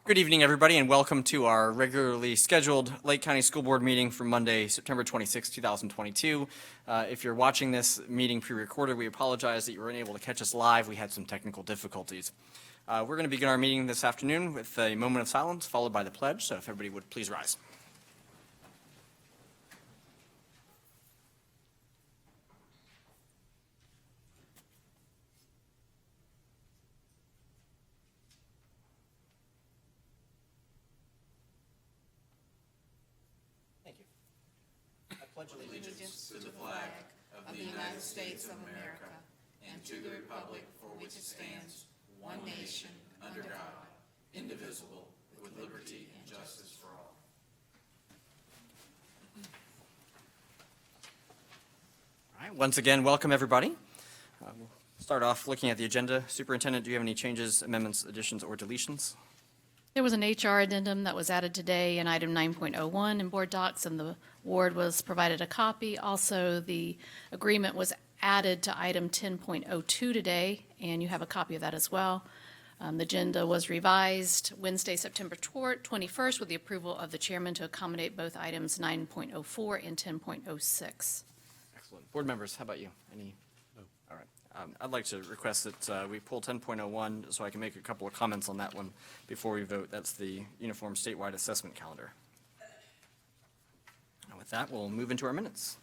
Good evening, everybody, and welcome to our regularly scheduled Lake County School Board meeting for Monday, September 26, 2022. If you're watching this meeting pre-recorded, we apologize that you were unable to catch us live. We had some technical difficulties. We're going to begin our meeting this afternoon with a moment of silence, followed by the pledge, so if everybody would please rise. Pledge allegiance to the flag of the United States of America and to the republic for which it stands, one nation, under God, indivisible, with liberty and justice for all. All right, once again, welcome everybody. We'll start off looking at the agenda. Superintendent, do you have any changes, amendments, additions, or deletions? There was an HR addendum that was added today in item 9.01 in board docs, and the board was provided a copy. Also, the agreement was added to item 10.02 today, and you have a copy of that as well. The agenda was revised Wednesday, September 21st, with the approval of the chairman to accommodate both items 9.04 and 10.06. Excellent. Board members, how about you? Any? No. All right. I'd like to request that we pull 10.01 so I can make a couple of comments on that one before we vote. That's the Uniform Statewide Assessment Calendar. And with that, we'll move into our minutes.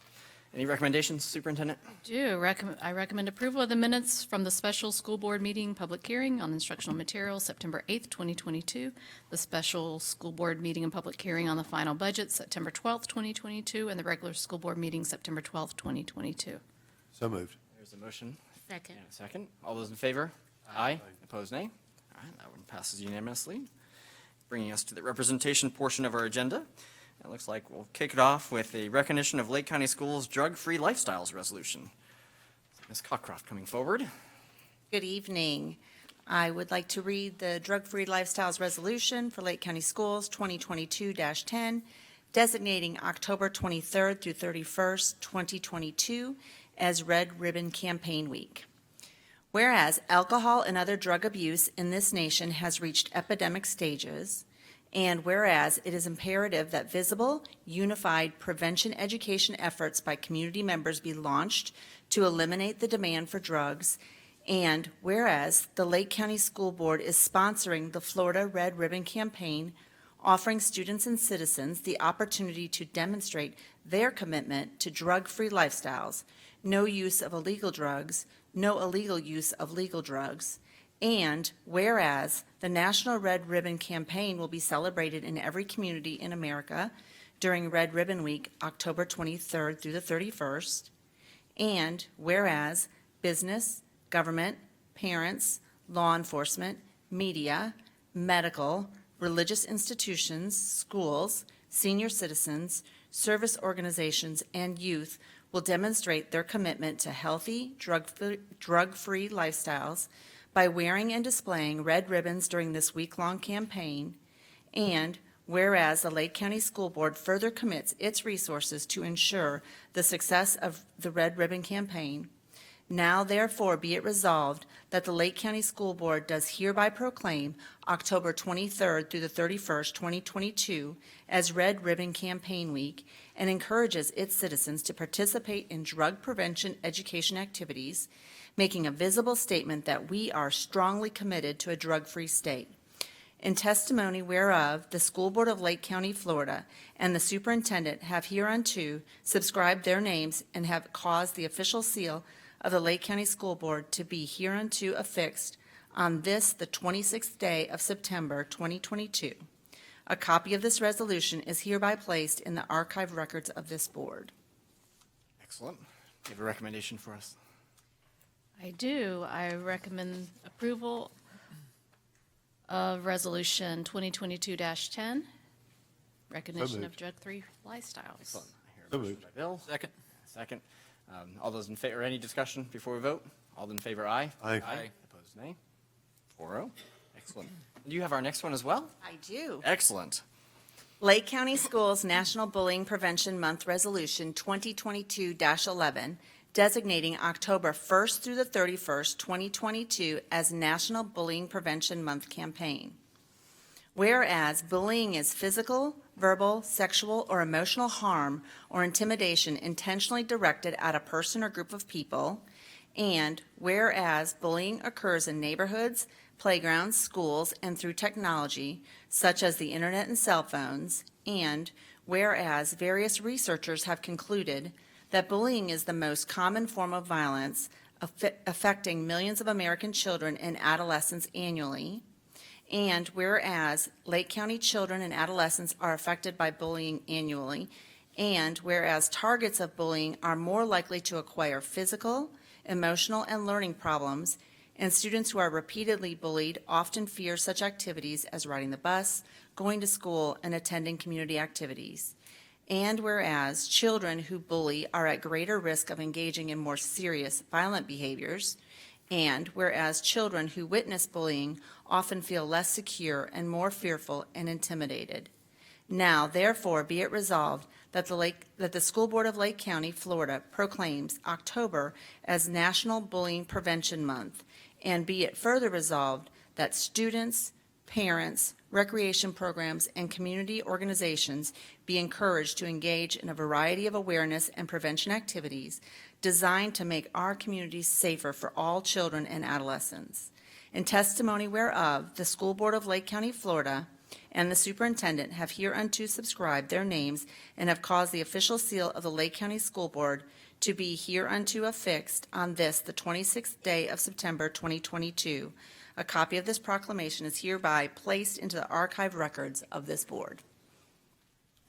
Any recommendations, Superintendent? I recommend approval of the minutes from the special school board meeting public hearing on instructional materials September 8th, 2022, the special school board meeting and public hearing on the final budget September 12th, 2022, and the regular school board meeting September 12th, 2022. So moved. There's a motion. Second. And a second. All those in favor? Aye. Opposed, nay? All right, that one passes unanimously. Bringing us to the representation portion of our agenda. It looks like we'll kick it off with a recognition of Lake County Schools Drug-Free Lifestyles Resolution. Ms. Cockcroft coming forward. Good evening. I would like to read the Drug-Free Lifestyles Resolution for Lake County Schools 2022-10, designating October 23rd through 31st, 2022 as Red Ribbon Campaign Week. Whereas alcohol and other drug abuse in this nation has reached epidemic stages, and whereas it is imperative that visible, unified prevention education efforts by community members be launched to eliminate the demand for drugs, and whereas the Lake County School Board is sponsoring the Florida Red Ribbon Campaign, offering students and citizens the opportunity to demonstrate their commitment to drug-free lifestyles, no use of illegal drugs, no illegal use of legal drugs, and whereas the National Red Ribbon Campaign will be celebrated in every community in America during Red Ribbon Week, October 23rd through the 31st, and whereas business, government, parents, law enforcement, media, medical, religious institutions, schools, senior citizens, service organizations, and youth will demonstrate their commitment to healthy, drug-free lifestyles by wearing and displaying red ribbons during this week-long campaign, and whereas the Lake County School Board further commits its resources to ensure the success of the Red Ribbon Campaign, now therefore be it resolved that the Lake County School Board does hereby proclaim October 23rd through the 31st, 2022 as Red Ribbon Campaign Week and encourages its citizens to participate in drug prevention education activities, making a visible statement that we are strongly committed to a drug-free state. In testimony whereof, the School Board of Lake County, Florida, and the Superintendent have hereunto subscribed their names and have caused the official seal of the Lake County School Board to be hereunto affixed on this, the 26th day of September, 2022. A copy of this resolution is hereby placed in the archive records of this board. Excellent. Do you have a recommendation for us? I do. I recommend approval of Resolution 2022-10, recognition of drug-free lifestyles. Excellent. I hear a So motion moved. by Bill. Second. Second. All those in favor, any discussion before we vote? All in favor, aye. Aye. Opposed, nay. 4-0. Excellent. Do you have our next one as well? I do. Excellent. Lake County Schools National Bullying Prevention Month Resolution 2022-11, designating October 1st through the 31st, 2022 as National Bullying Prevention Month campaign. Whereas bullying is physical, verbal, sexual, or emotional harm or intimidation intentionally directed at a person or group of people. And whereas bullying occurs in neighborhoods, playgrounds, schools, and through technology, such as the internet and cell phones. And whereas various researchers have concluded that bullying is the most common form of violence affecting millions of American children and adolescents annually. And whereas Lake County children and adolescents are affected by bullying annually, and whereas targets of bullying are more likely to acquire physical, emotional, and learning problems, and students who are repeatedly bullied often fear such activities as riding the bus, going to school, and attending community activities. And whereas children who bully are at greater risk of engaging in more serious violent behaviors, and whereas children who witness bullying often feel less secure and more fearful and intimidated. Now, therefore, be it resolved that the School Board of Lake County, Florida proclaims October as National Bullying Prevention Month, and be it further resolved that students, parents, recreation programs, and community organizations be encouraged to engage in a variety of awareness and prevention activities designed to make our communities safer for all children and adolescents. In testimony whereof, the School Board of Lake County, Florida, and the superintendent have hereunto subscribed their names and have caused the official seal of the Lake County School Board to be hereunto affixed on this, the 26th day of September, 2022. A copy of this proclamation is hereby placed into the archive records of this board.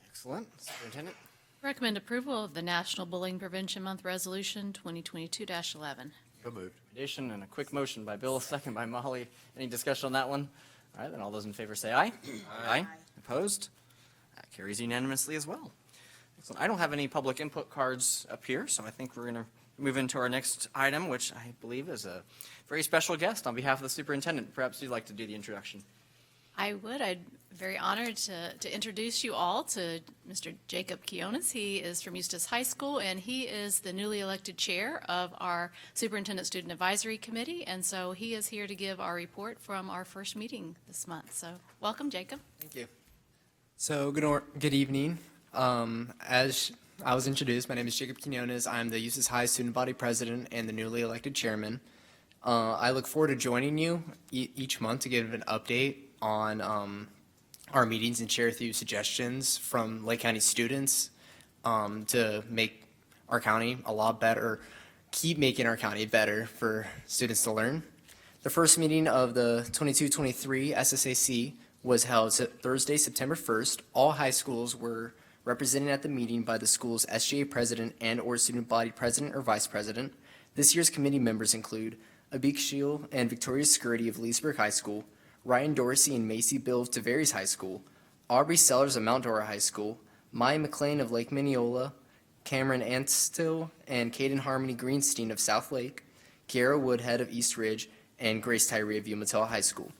Excellent. Superintendent? Recommend approval of the National Bullying Prevention Month Resolution 2022-11. So moved. Recommendation and a quick motion by Bill, second by Molly. Any discussion on that one? All right, then all those in favor say aye. Aye. Opposed? That carries unanimously as well. Excellent. I don't have any public input cards up here, so I think we're going to move into our next item, which I believe is a very special guest on behalf of the superintendent. Perhaps you'd like to do the introduction. I would. I'm very honored to introduce you all to Mr. Jacob Quiones. He is from Eustis High School, and he is the newly elected chair of our Superintendent Student Advisory Committee, and so he is here to give our report from our first meeting this month. So welcome, Jacob. Thank you. So good evening. As I was introduced, my name is Jacob Quinones. I'm the Eustis High Student Body President and the newly elected chairman. I look forward to joining you each month to give an update on our meetings and share with you suggestions from Lake County students to make our county a lot better, keep making our county better for students to learn. The first meeting of the 22-23 SSAC was held Thursday, September 1st. All high schools were represented at the meeting by the school's SGA president and or student body president or vice president. This year's committee members include Abik Sheel and Victoria Scurdy of Leesburg High School, Ryan Dorsey and Macy Bill of Tavares High School, Aubrey Sellers of Mount Dora High School, Maya McLean of Lake Mineola, Cameron Anstill and Caden Harmony Greenstein of South Lake, Kiara Woodhead of East Ridge, and Grace Tyree of Umatilla High School.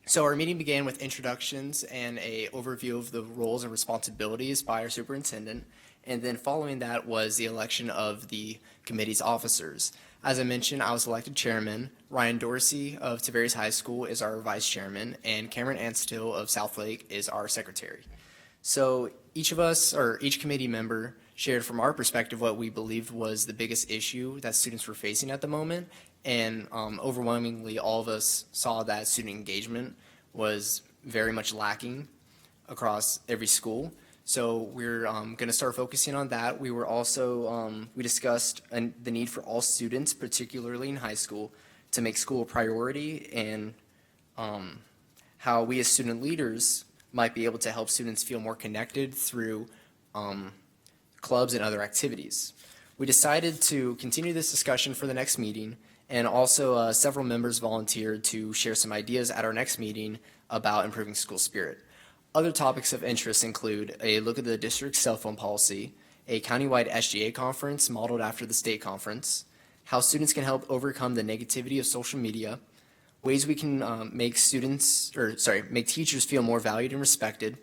So our meeting began with introductions and an overview of the roles and responsibilities by our superintendent, and then following that was the election of the committee's officers. As I mentioned, I was elected chairman. Ryan Dorsey of Tavares High School is our vice chairman, and Cameron Anstill of South Lake is our secretary. So each of us, or each committee member, shared from our perspective what we believed was the biggest issue that students were facing at the moment, and overwhelmingly all of us saw that student engagement was very much lacking across every school. So we're going to start focusing on that. We were also, we discussed the need for all students, particularly in high school, to make school a priority, and how we as student leaders might be able to help students feel more connected through clubs and other activities. We decided to continue this discussion for the next meeting, and also several members volunteered to share some ideas at our next meeting about improving school spirit. Other topics of interest include a look at the district's cell phone policy, a countywide SGA conference modeled after the state conference, how students can help overcome the negativity of social media, ways we can make teachers feel more valued and respected,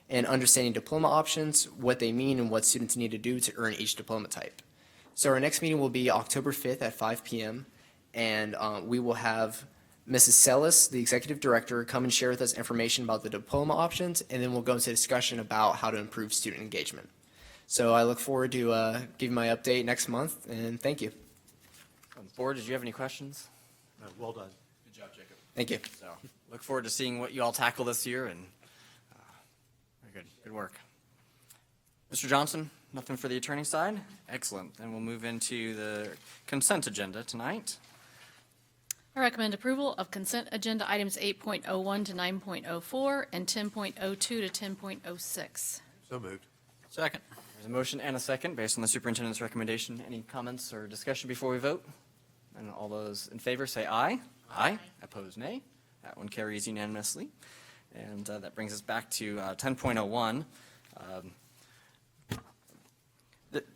and understanding diploma options, what they mean, and what students need to do to earn each diploma type. So our next meeting will be October 5th at 5 p.m., and we will have Mrs. Sellis, the executive director, come and share with us information about the diploma options, and then we'll go into discussion about how to improve student engagement. So I look forward to giving my update next month, and thank you. Board, did you have any questions? Well done. Good job, Jacob. Thank you. So look forward to seeing what you all tackle this year, and very good. Good work. Mr. Johnson, nothing for the attorney side? Excellent. Then we'll move into the consent agenda tonight. I recommend approval of consent agenda items 8.01 to 9.04 and 10.02 to 10.06. So moved. Second. There's a motion and a second based on the superintendent's recommendation. Any comments or discussion before we vote? And all those in favor say aye. Aye. Opposed, nay. That one carries unanimously. And that brings us back to 10.01.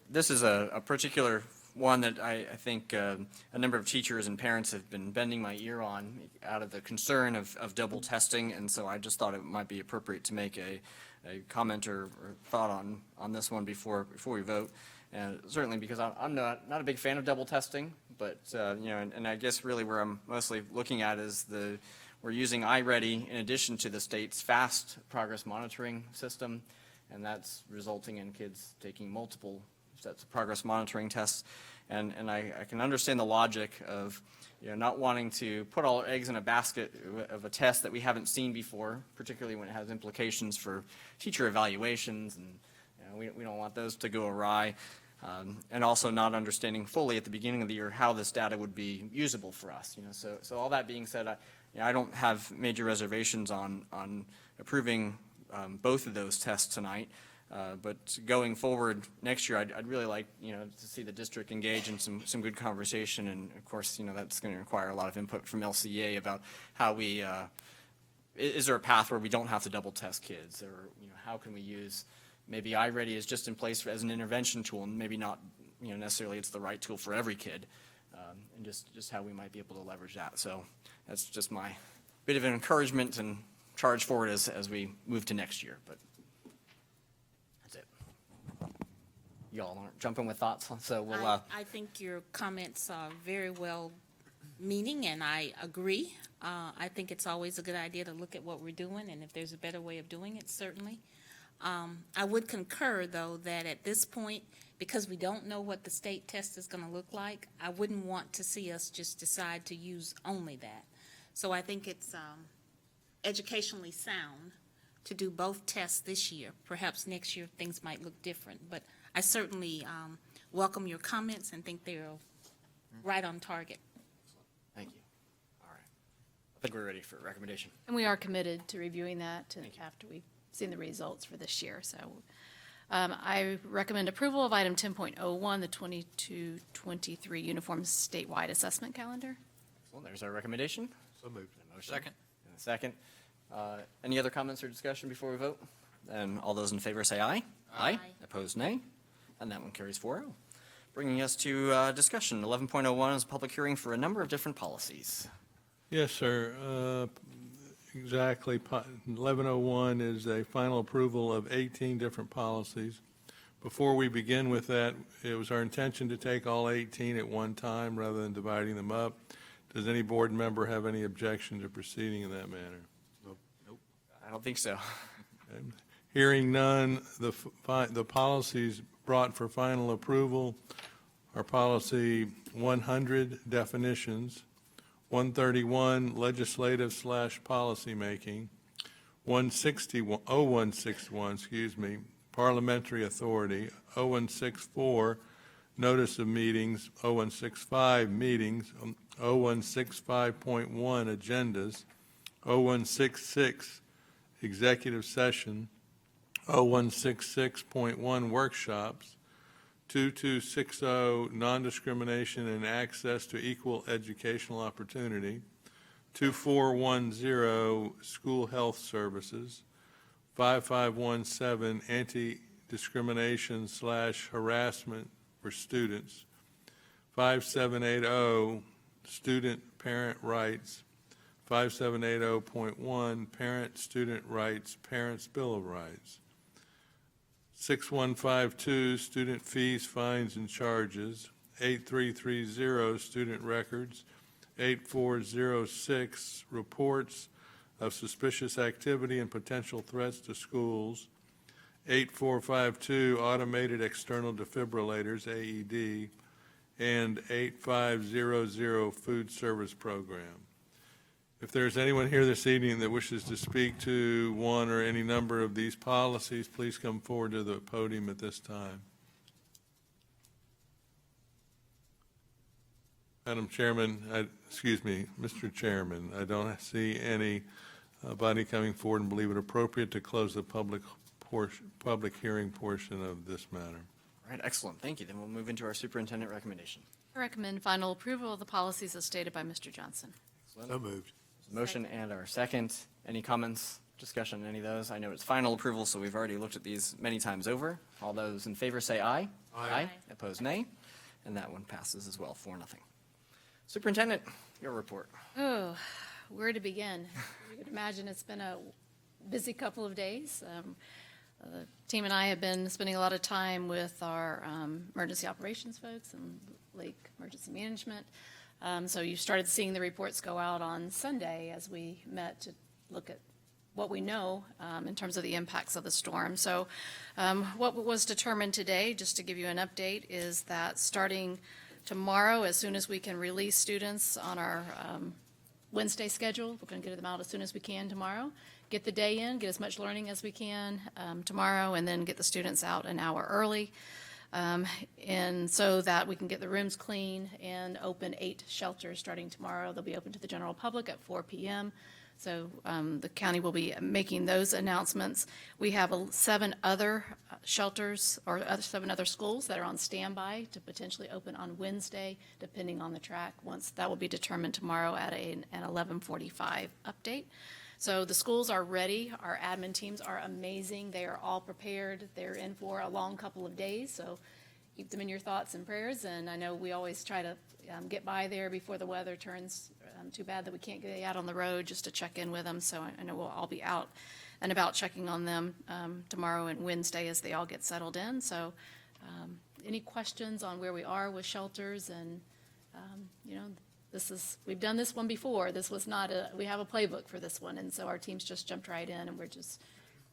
This is a particular one that I think a number of teachers and parents have been bending my ear on out of the concern of double testing, and so I just thought it might be appropriate to make a comment or thought on this one before we vote. And certainly because I'm not a big fan of double testing, but and I guess really where I'm mostly looking at is we're using iReady in addition to the state's fast progress monitoring system, and that's resulting in kids taking multiple sets of progress monitoring tests. And I can understand the logic of not wanting to put all our eggs in a basket of a test that we haven't seen before, particularly when it has implications for teacher evaluations, and we don't want those to go awry. And also not understanding fully at the beginning of the year how this data would be usable for us. So all that being said, I don't have major reservations on approving both of those tests tonight. But going forward next year, I'd really like, to see the district engage in some good conversation. And of course, that's going to require a lot of input from LCA about how we, is there a path where we don't have to double test kids? Or, how can we use, maybe iReady is just in place as an intervention tool, and maybe not, necessarily it's the right tool for every kid. And just how we might be able to leverage that. So that's just my bit of an encouragement and charge forward as we move to next year. But that's it. Y'all aren't jumping with thoughts, so we'll. I think your comments are very well meaning, and I agree. I think it's always a good idea to look at what we're doing, and if there's a better way of doing it, certainly. I would concur, though, that at this point, because we don't know what the state test is going to look like, I wouldn't want to see us just decide to use only that. So I think it's educationally sound to do both tests this year. Perhaps next year things might look different, but I certainly welcome your comments and think they're right on target. Thank you. All right. I think we're ready for recommendation. And we are committed to reviewing that after we've seen the results for this year. So I recommend approval of item 10.01, the 22-23 Uniform Statewide Assessment Calendar. Excellent. There's our recommendation. So moved. Motion. Second. And a second. Any other comments or discussion before we vote? Then all those in favor say aye. Aye. Opposed, nay. And that one carries 4-0. Bringing us to discussion. 11.01 is a public hearing for a number of different policies. Yes, sir. Exactly. 1101 is a final approval of 18 different policies. Before we begin with that, it was our intention to take all 18 at one time rather than dividing them up. Does any board member have any objection to proceeding in that manner? Nope. I don't think so. Okay. Hearing none, the policies brought for final approval are policy 100, definitions, 131, legislative/policymaking, 0161, parliamentary authority, 0164, notice of meetings, 0165, meetings, 0165.1, agendas, 0166, executive session, 0166.1, workshops, 2260, non-discrimination and access to equal educational opportunity, 2410, school health services, 5517, anti-discrimination/harassment for students, 5780, student parent rights, 5780.1, parent-student rights, Parents' Bill of Rights, 6152, student fees, fines, and charges, 8330, student records, 8406, reports of suspicious activity and potential threats to schools. 8452, automated external defibrillators, AED, and 8500, food service program. If there's anyone here this evening that wishes to speak to one or any number of these policies, please come forward to the podium at this time. Madam Chairman, Mr. Chairman, I don't see anybody coming forward and believe it appropriate to close the public hearing portion of this matter. All right, excellent. Thank you. Then we'll move into our superintendent recommendation. I recommend final approval of the policies as stated by Mr. Johnson. So moved. Motion and our second. Any comments, discussion, any of those? I know it's final approval, so we've already looked at these many times over. All those in favor say aye. Aye. Opposed, nay. And that one passes as well, 4-0. Superintendent, your report. Oh, where to begin? You can imagine it's been a busy couple of days. The team and I have been spending a lot of time with our emergency operations folks and Lake Emergency Management. So you started seeing the reports go out on Sunday as we met to look at what we know in terms of the impacts of the storm. So what was determined today, just to give you an update, is that starting tomorrow, as soon as we can release students on our Wednesday schedule, we're going to get them out as soon as we can tomorrow, get the day in, get as much learning as we can tomorrow, and then get the students out an hour early. And so that we can get the rooms clean and open 8 shelters starting tomorrow. They'll be open to the general public at 4 p.m. So the county will be making those announcements. We have 7 other shelters or 7 other schools that are on standby to potentially open on Wednesday, depending on the track. Once that will be determined tomorrow at an 11:45 update. So the schools are ready. Our admin teams are amazing. They are all prepared. They're in for a long couple of days, so keep them in your thoughts and prayers. And I know we always try to get by there before the weather turns too bad that we can't get out on the road just to check in with them. So I know we'll all be out and about checking on them tomorrow and Wednesday as they all get settled in. So any questions on where we are with shelters and, we've done this one before. This was not we have a playbook for this one, and so our teams just jumped right in, and we're just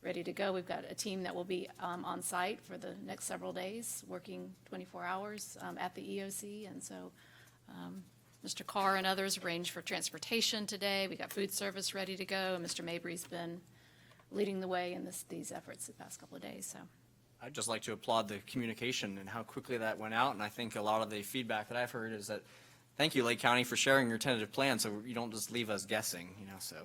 ready to go. We've got a team that will be on site for the next several days, working 24 hours at the EOC, and so Mr. Carr and others arranged for transportation today. We got food service ready to go, and Mr. Mabry's been leading the way in these efforts the past couple of days. So I'd just like to applaud the communication and how quickly that went out, and I think a lot of the feedback that I've heard is that thank you, Lake County, for sharing your tentative plan so you don't just leave us guessing, so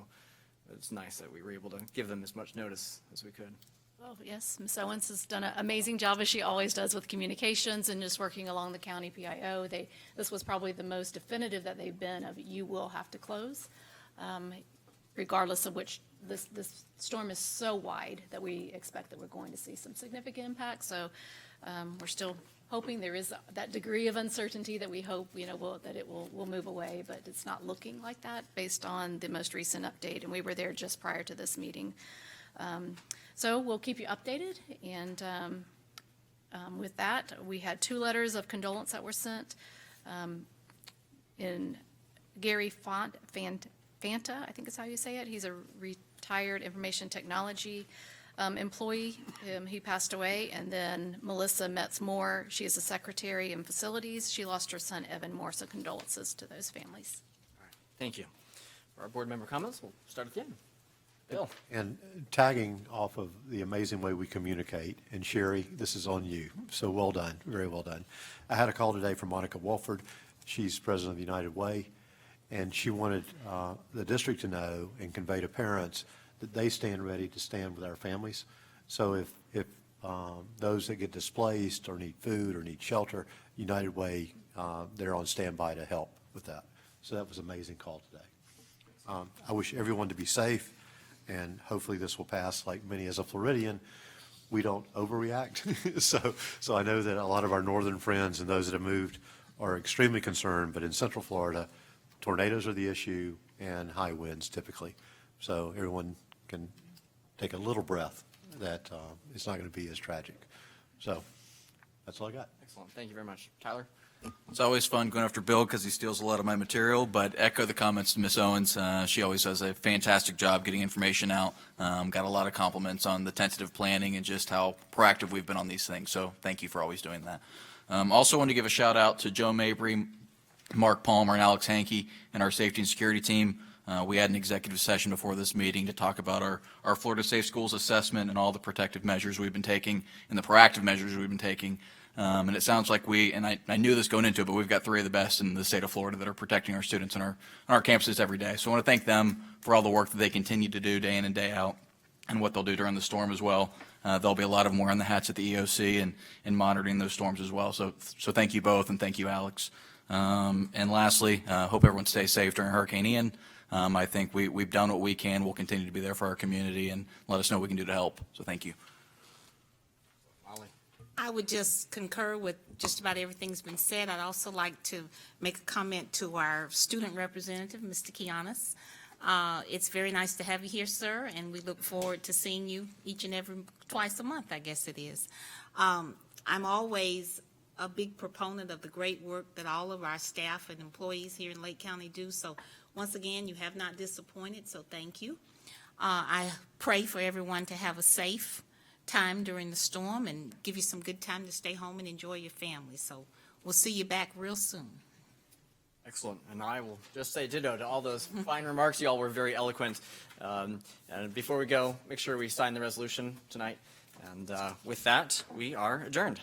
it's nice that we were able to give them as much notice as we could. well, yes, Ms. Owens has done an amazing job, as she always does, with communications and just working along the county PIO. This was probably the most definitive that they've been of you will have to close, regardless of which this storm is so wide that we expect that we're going to see some significant impact. So we're still hoping. There is that degree of uncertainty that we hope, that it will move away, but it's not looking like that based on the most recent update, and we were there just prior to this meeting. So we'll keep you updated, and with that, we had 2 letters of condolence that were sent. In Gary Fanta, I think is how you say it. He's a retired information technology employee. He passed away. And then Melissa Metz-Moore, she is a secretary in facilities. She lost her son, Evan Moore, so condolences to those families. All right, thank you. For our board member comments, we'll start at the end. Bill. And tagging off of the amazing way we communicate, and Sherry, this is on you. So well done, very well done. I had a call today from Monica Wolford. She's president of the United Way, and she wanted the district to know and convey to parents that they stand ready to stand with our families. So if those that get displaced or need food or need shelter, United Way, they're on standby to help with that. So that was an amazing call today. I wish everyone to be safe, and hopefully this will pass. Like many as a Floridian, we don't overreact. So I know that a lot of our northern friends and those that have moved are extremely concerned, but in Central Florida, tornadoes are the issue and high winds typically. So everyone can take a little breath that it's not going to be as tragic. So that's all I got. Excellent. Thank you very much. Tyler? It's always fun going after Bill because he steals a lot of my material, but echo the comments to Ms. Owens. She always does a fantastic job getting information out. Got a lot of compliments on the tentative planning and just how proactive we've been on these things, so thank you for always doing that. Also want to give a shout out to Joe Mabry, Mark Palmer, and Alex Hankey and our safety and security team. We had an executive session before this meeting to talk about our Florida Safe Schools assessment and all the protective measures we've been taking and the proactive measures we've been taking. And it sounds like I knew this going into it, but we've got 3 of the best in the state of Florida that are protecting our students on our campuses every day. So I want to thank them for all the work that they continue to do day in and day out and what they'll do during the storm as well. There'll be a lot of them wearing the hats at the EOC and monitoring those storms as well. So thank you both, and thank you, Alex. And lastly, hope everyone stays safe during Hurricane Ian. I think we've done what we can. We'll continue to be there for our community and let us know what we can do to help. So thank you. I would just concur with just about everything's been said. I'd also like to make a comment to our student representative, Mr. Kianis. It's very nice to have you here, sir, and we look forward to seeing you twice a month, I guess it is. I'm always a big proponent of the great work that all of our staff and employees here in Lake County do. So once again, you have not disappointed, so thank you. I pray for everyone to have a safe time during the storm and give you some good time to stay home and enjoy your family. So we'll see you back real soon. Excellent. And I will just say ditto to all those fine remarks. You all were very eloquent. And before we go, make sure we sign the resolution tonight. And with that, we are adjourned.